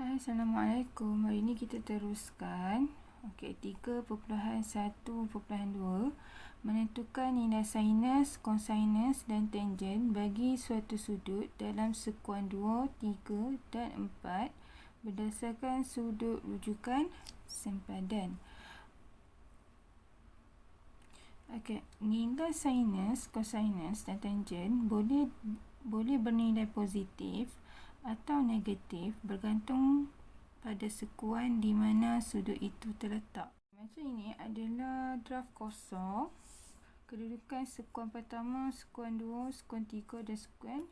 Hai, Assalamualaikum. Hari ini kita teruskan. Okey, 3.1.2 menentukan nilai sinus, kosinus dan tangen bagi suatu sudut dalam sekuan 2, 3 dan 4 berdasarkan sudut rujukan sempadan. Okey, nilai sinus, kosinus dan tangen boleh bernilai positif atau negatif bergantung pada sekuan di mana sudut itu terletak. Macam ini adalah draft kosong kedudukan sekuan pertama, sekuan 2, sekuan 3 dan sekuan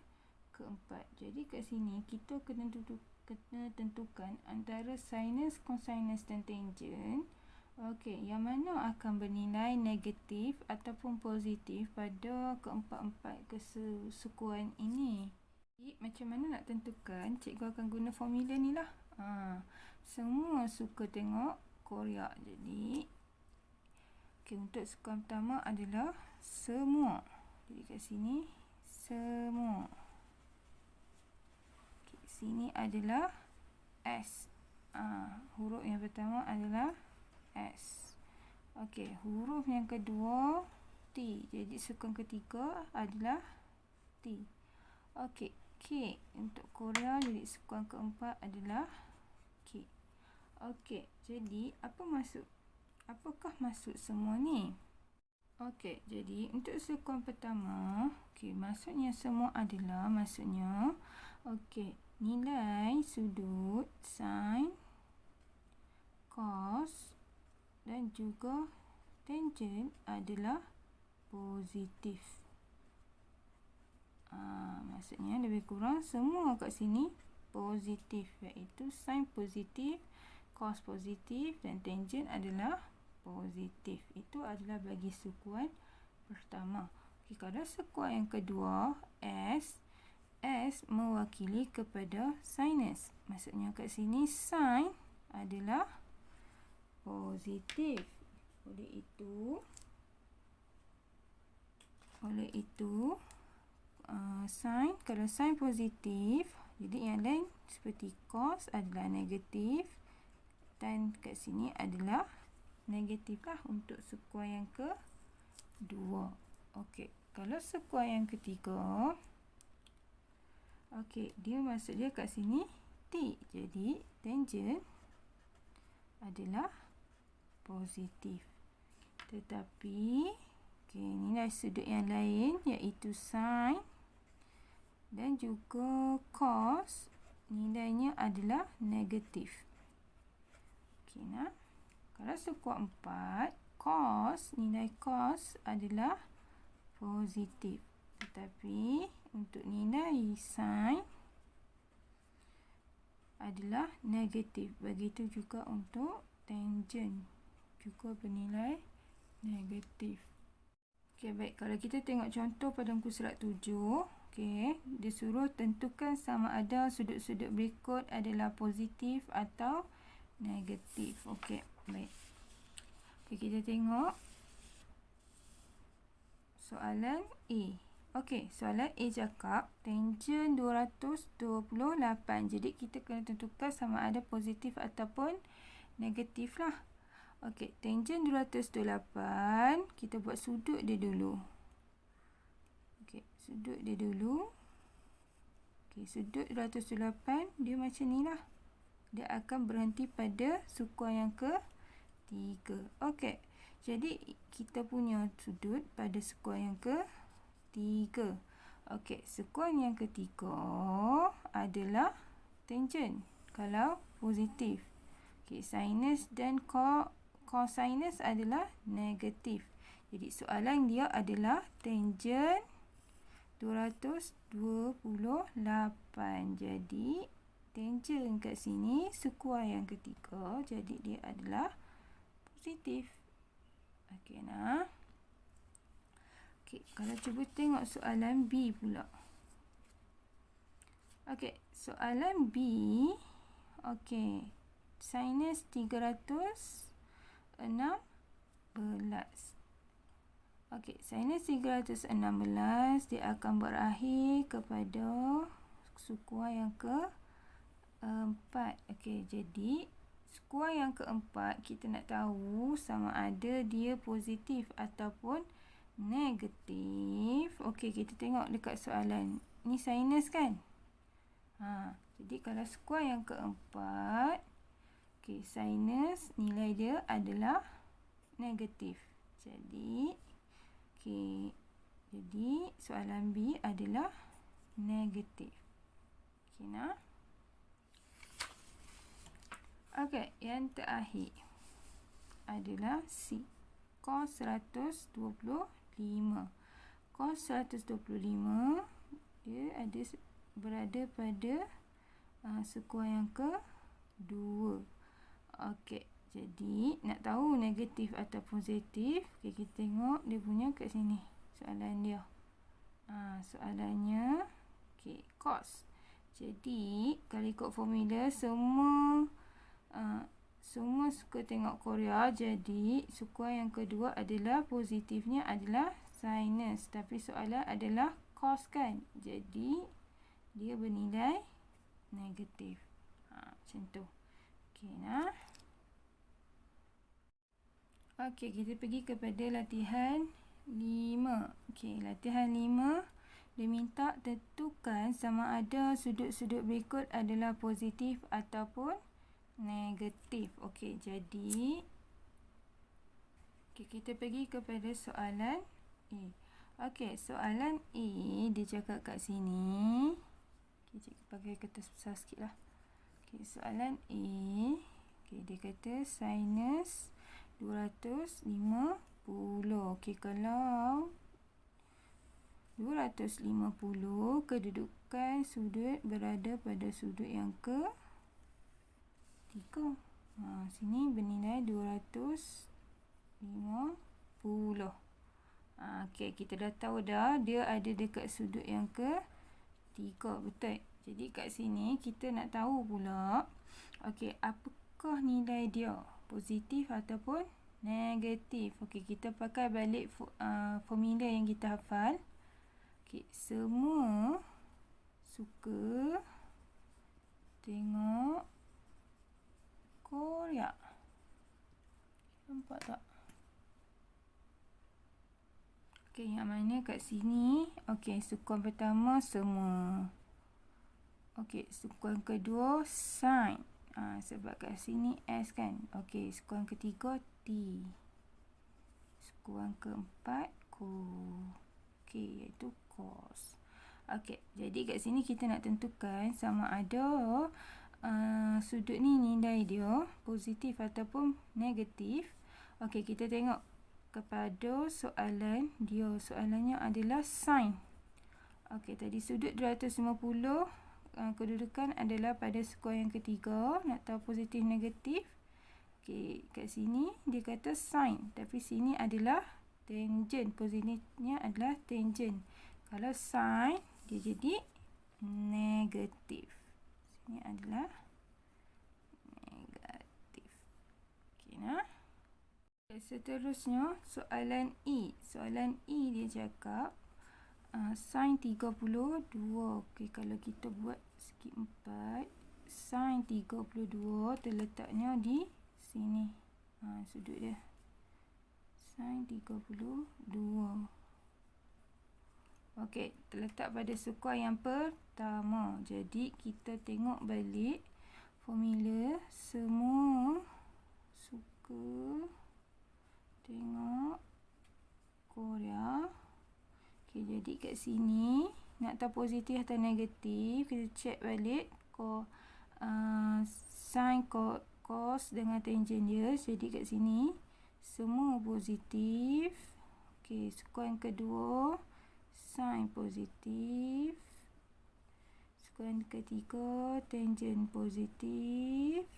keempat. Jadi kat sini kita kena tentukan antara sinus, kosinus dan tangen. Okey, yang mana akan bernilai negatif ataupun positif pada keempat-empat kesekuan ini. Macam mana nak tentukan? Cikgu akan guna formula ni lah. Semua suka tengok Korea. Jadi untuk sekuan pertama adalah semua. Jadi kat sini semua. Sini adalah S. Huruf yang pertama adalah S. Okey, huruf yang kedua T. Jadi sekuan ketiga adalah T. Okey, K untuk Korea, jadi sekuan keempat adalah K. Okey, jadi apakah maksud semua ni? Okey, jadi untuk sekuan pertama, maksudnya semua adalah nilai sudut sin, cos dan juga tangen adalah positif. Maksudnya lebih kurang semua kat sini positif, iaitu sin positif, cos positif dan tangen adalah positif. Itu adalah bagi sekuan pertama. Kalau sekuan yang kedua S mewakili kepada sinus. Maksudnya kat sini sin adalah positif. Oleh itu sin, kalau sin positif, jadi yang lain seperti cos adalah negatif dan kat sini adalah negatif lah untuk sekuan yang kedua. Okey, kalau sekuan yang ketiga, dia maksud dia kat sini T. Jadi tangen adalah positif. Tetapi nilai sudut yang lain iaitu sin dan juga cos nilainya adalah negatif. Kalau sekuan 4, nilai cos adalah positif. Tetapi untuk nilai sin adalah negatif. Begitu juga untuk tangen juga bernilai negatif. Baik. Kalau kita tengok contoh pada muka surat 7, dia suruh tentukan sama ada sudut-sudut berikut adalah positif atau negatif. Baik. Kita tengok soalan A. Soalan A cakap tangen 228. Jadi kita kena tentukan sama ada positif ataupun negatif lah. Tangen 228, kita buat sudut dia dulu. Sudut dia dulu. Sudut 208 dia macam ni lah. Dia akan berhenti pada sekuan yang ketiga. Jadi kita punya sudut pada sekuan yang ketiga. Sekuan yang ketiga adalah tangen kalau positif. Sinus dan cosinus adalah negatif. Jadi soalan dia adalah tangen 228. Jadi tangen kat sini sekuan yang ketiga, jadi dia adalah positif. Kalau cuba tengok soalan B pula. Soalan B. Sinus 316. Sinus 316 dia akan berakhir kepada sekuan yang 4. Okey, jadi skuar yang keempat kita nak tahu sama ada dia positif ataupun negatif. Okey, kita tengok dekat soalan. Ni sinus kan? Jadi kalau skuar yang keempat, okey, sinus nilai dia adalah negatif. Jadi, okey, jadi soalan B adalah negatif. Okey, nah. Okey, yang terakhir adalah C. Cos 125. Cos 125 dia berada pada skuar yang kedua. Okey, jadi nak tahu negatif atau positif, okay, kita tengok dia punya kat sini. Soalan dia. Soalannya okey, cos. Jadi kalau ikut formula semua suka tengok Korea, jadi skuar yang kedua adalah positifnya adalah sinus, tapi soalan adalah cos kan, jadi dia bernilai negatif. Macam tu. Okey, nah. Okey, kita pergi kepada latihan 5. Okey, latihan 5 dia minta tentukan sama ada sudut-sudut berikut adalah positif ataupun negatif. Okey, jadi kita pergi kepada soalan A. Okey, soalan A dia cakap kat sini. Okey, cikgu pakai kertas besar sikit lah. Okey, soalan A. Okey, dia kata sinus 250. Okey, kalau 250 kedudukan sudut berada pada sudut yang ke 3. Sini bernilai 250. Okey, kita dah tahu dah dia ada dekat sudut yang ke 3, betul? Jadi kat sini kita nak tahu pula, okey, apakah nilai dia? Positif ataupun negatif? Okey, kita pakai balik formula yang kita hafal. Okey, semua suka tengok Korea. Nampak tak? Okey, yang mana kat sini? Okey, sukuan pertama semua. Okey, sukuan kedua sin. Sebab kat sini S kan. Okey, sukuan ketiga T. Sukuan keempat K, iaitu cos. Okey, jadi kat sini kita nak tentukan sama ada sudut ni nilai dia positif ataupun negatif. Okey, kita tengok kepada soalan dia. Soalannya adalah sin. Okey, tadi sudut 250, kedudukan adalah pada skuar yang ketiga. Nak tahu positif negatif. Okey, kat sini dia kata sin, tapi sini adalah tangent. Positifnya adalah tangent. Kalau sin, dia jadi negatif. Ini adalah negatif. Okey, nah. Seterusnya soalan E. Soalan E dia cakap sin 32. Okey, kalau kita buat segi 4, sin 32 terletaknya di sini. Sudut dia. Sin 32. Okey, terletak pada skuar yang pertama. Jadi kita tengok balik formula. Semua suka tengok Korea. Okey, jadi kat sini nak tahu positif atau negatif, kita check balik sin cos dengan tangent dia. Jadi kat sini semua positif. Okey, skuar yang kedua sin positif. Skuar yang ketiga tangent positif.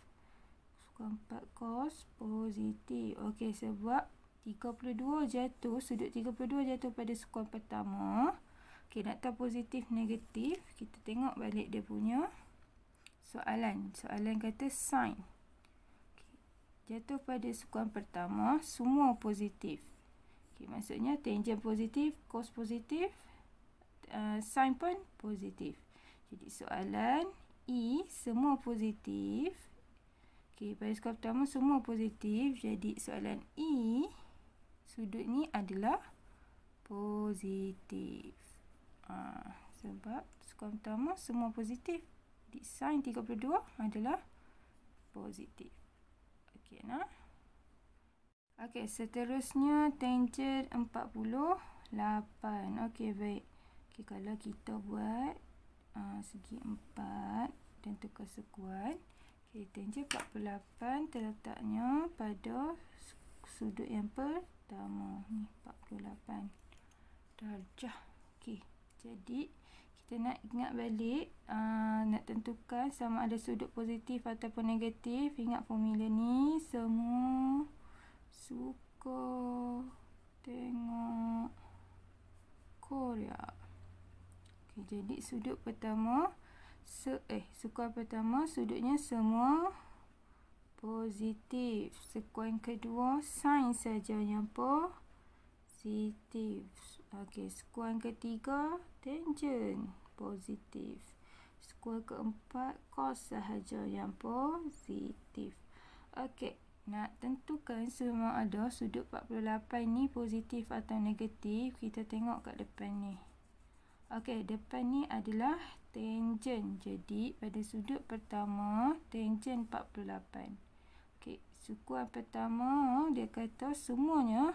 Skuar 4 cos positif. Okey, sebab 32 jatuh, sudut 32 jatuh pada skuar pertama. Okey, nak tahu positif negatif, kita tengok balik dia punya soalan. Soalan kata sin. Okey, jatuh pada skuar pertama, semua positif. Okey, maksudnya tangent positif, cos positif, sin pun positif. Jadi soalan E semua positif. Okey, pada soalan pertama semua positif. Jadi soalan E sudut ni adalah positif. Sebab soalan pertama semua positif. Jadi sin 32 adalah positif. Okey, nah. Okey, seterusnya tangent 48. Okey, baik. Okey, kalau kita buat segi 4 dan tukar sekuan. Okey, tangent 48 terletaknya pada sudut yang pertama. Ni 48 darjah. Okey, jadi kita nak ingat balik, nak tentukan sama ada sudut positif ataupun negatif. Ingat formula ni, semua suka tengok Korea. Okey, jadi sudut pertama sekuan pertama sudutnya semua positif. Sekuan kedua sin saja yang positif. Okey, sekuan ketiga tangent positif. Sekuan keempat cos sahaja yang positif. Okey, nak tentukan sama ada sudut 48 ni positif atau negatif, kita tengok kat depan ni. Okey, depan ni adalah tangent. Jadi pada sudut pertama tangent 48. Okey, sekuan pertama dia kata semuanya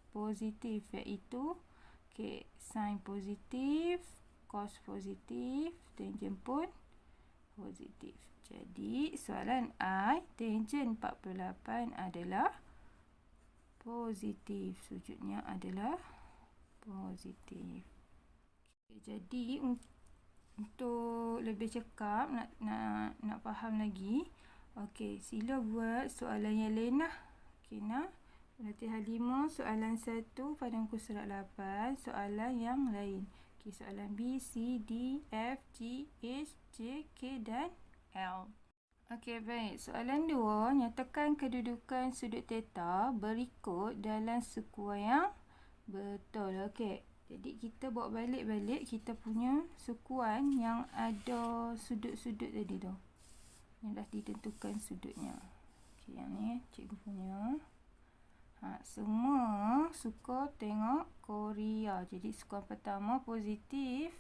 positif, iaitu sin positif, cos positif, tangent pun positif. Jadi soalan I, tangent 48 adalah positif. Sudutnya adalah positif. Okay, jadi untuk lebih cekap, nak faham lagi, okey, sila buat soalan yang lain lah. Okey, nah. Latihan 5, soalan 1 pada muka surat 8, soalan yang lain. Okey, soalan B, C, D, F, G, H, J, K dan L. Okey, baik. Soalan 2, nyatakan kedudukan sudut theta berikut dalam sekuan yang betul. Okey, jadi kita bawa balik kita punya sekuan yang ada sudut-sudut tadi tu. Yang dah ditentukan sudutnya. Okey, yang ni cikgu punya. Semua suka tengok Korea. Jadi sekuan pertama positif,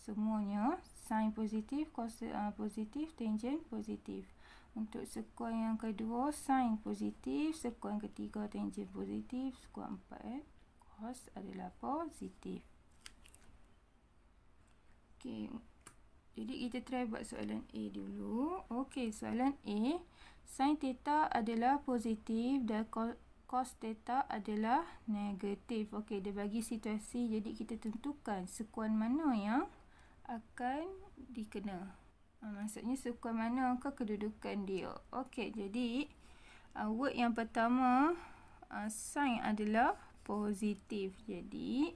semuanya sin positif, cos positif, tangent positif. Untuk sekuan yang kedua sin positif, sekuan ketiga tangent positif, sekuan 4 cos adalah positif. Okey, jadi kita try buat soalan A dulu. Okey, soalan A, sin theta adalah positif dan cos theta adalah negatif. Okey, dia bagi situasi, jadi kita tentukan sekuan mana yang akan dikena. Maksudnya sekuan mana ke kedudukan dia. Okey, jadi word yang pertama, sin adalah positif. Jadi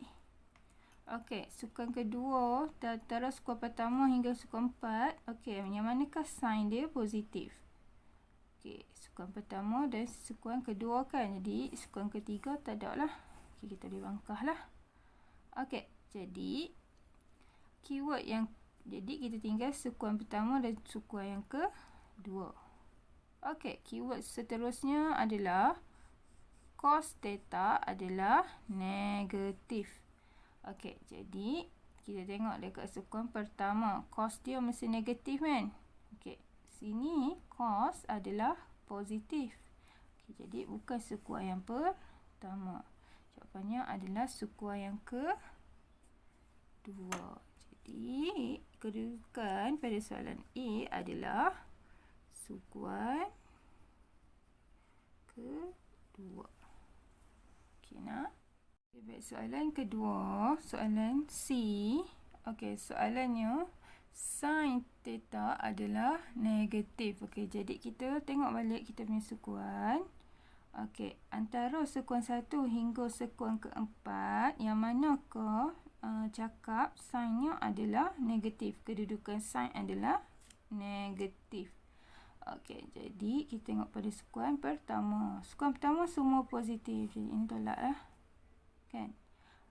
okey, sekuan kedua antara sekuan pertama hingga sekuan 4. Okey, yang manakah sin dia positif? Okey, sekuan pertama dan sekuan kedua kan. Jadi sekuan ketiga tak ada lah. Okey, kita boleh bangkah lah. Okey, jadi keyword yang kita tinggal sekuan pertama dan sekuan yang kedua. Okey, keyword seterusnya adalah cos theta adalah negatif. Okey, jadi kita tengok dekat sekuan pertama, cos dia mesti negatif kan? Okey, sini cos adalah positif. Okey, jadi bukan sekuan yang pertama. Jawapannya adalah sekuan yang kedua. Jadi kedudukan pada soalan A adalah sekuan kedua. Okey, nah. Okay, baik, soalan kedua, soalan C. Okey, soalannya sin theta adalah negatif. Okey, jadi kita tengok balik kita punya sekuan. Okey, antara sekuan 1 hingga sekuan keempat, yang manakah cakap sinnya adalah negatif. Kedudukan sin adalah negatif. Okey, jadi kita tengok pada sekuan pertama. Sekuan pertama semua positif. Jadi ini tolak lah. Kan?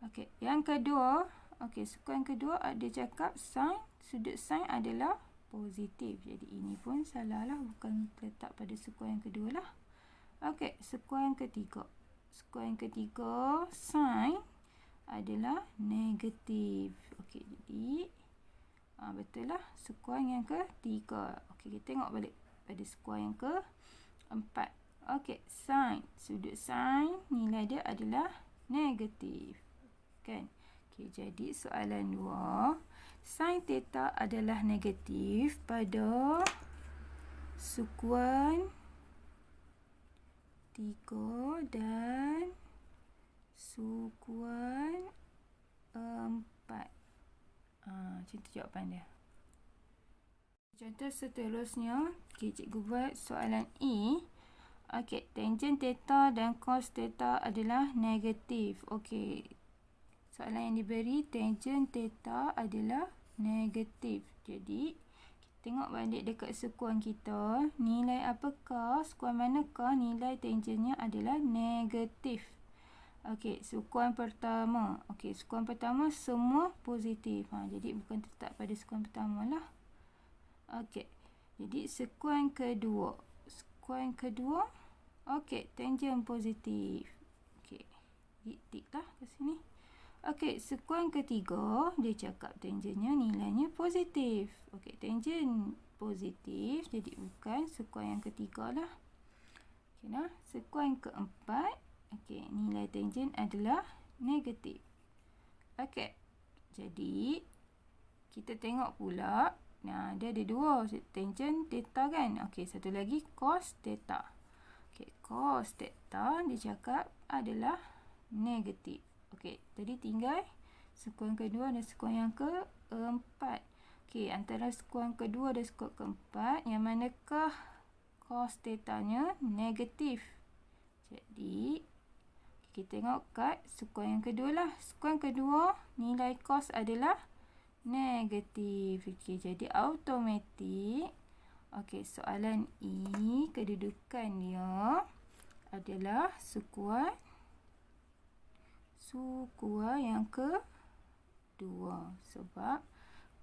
Okey, yang kedua. Okey, sekuan kedua ada cakap sin sudut sin adalah positif. Jadi ini pun salah lah, bukan letak pada sekuar yang kedua lah. Okey, sekuar yang ketiga. Sekuar yang ketiga, sin adalah negatif. Okey, jadi betul lah, sekuar yang ketiga. Okey, kita tengok balik pada sekuar yang keempat. Okey, sin, sudut sin nilai dia adalah negatif. Kan? Okey, jadi soalan 2, sin theta adalah negatif pada sekuar 3 dan sekuar 4. Macam tu jawapan dia. Contoh seterusnya, cikgu buat soalan E. Okey, tangen theta dan cos theta adalah negatif. Okey, soalan yang diberi tangen theta adalah negatif. Jadi, kita tengok balik dekat sekuar kita, nilai apakah, sekuar manakah nilai tangennya adalah negatif. Okey, sekuar pertama. Okey, sekuar pertama semua positif. Jadi bukan tetap pada sekuar pertama lah. Okey, jadi sekuar yang kedua. Sekuar yang kedua, okey, tangen positif. Okey, tik lah ke sini. Okey, sekuar yang ketiga, dia cakap tangennya nilainya positif. Okey, tangen positif, jadi bukan sekuar yang ketiga lah. Okey, nah, sekuar yang keempat. Okey, nilai tangen adalah negatif. Okey, jadi kita tengok pula. Nah, dia ada dua, tangen theta kan. Okey, satu lagi cos theta. Okey, cos theta dia cakap adalah negatif. Okey, tadi tinggal sekuar yang kedua dan sekuar yang keempat. Okey, antara sekuar yang kedua dan sekuar keempat, yang manakah cos thetanya negatif? Jadi kita tengok kat sekuar yang kedua lah. Sekuar yang kedua, nilai cos adalah negatif. Okey, jadi automatik. Okey, soalan E, kedudukan dia adalah sekuar yang kedua. Sebab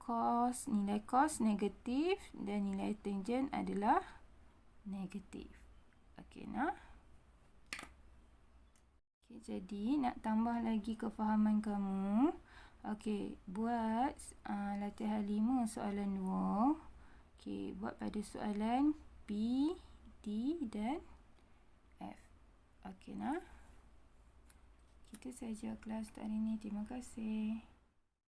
cos, nilai cos negatif dan nilai tangen adalah negatif. Okey, nah. Jadi, nak tambah lagi kefahaman kamu. Okey, buat latihan 5 soalan 2. Okey, buat pada soalan B, D dan F. Okey, nah. Kita saja kelas hari ini. Terima kasih.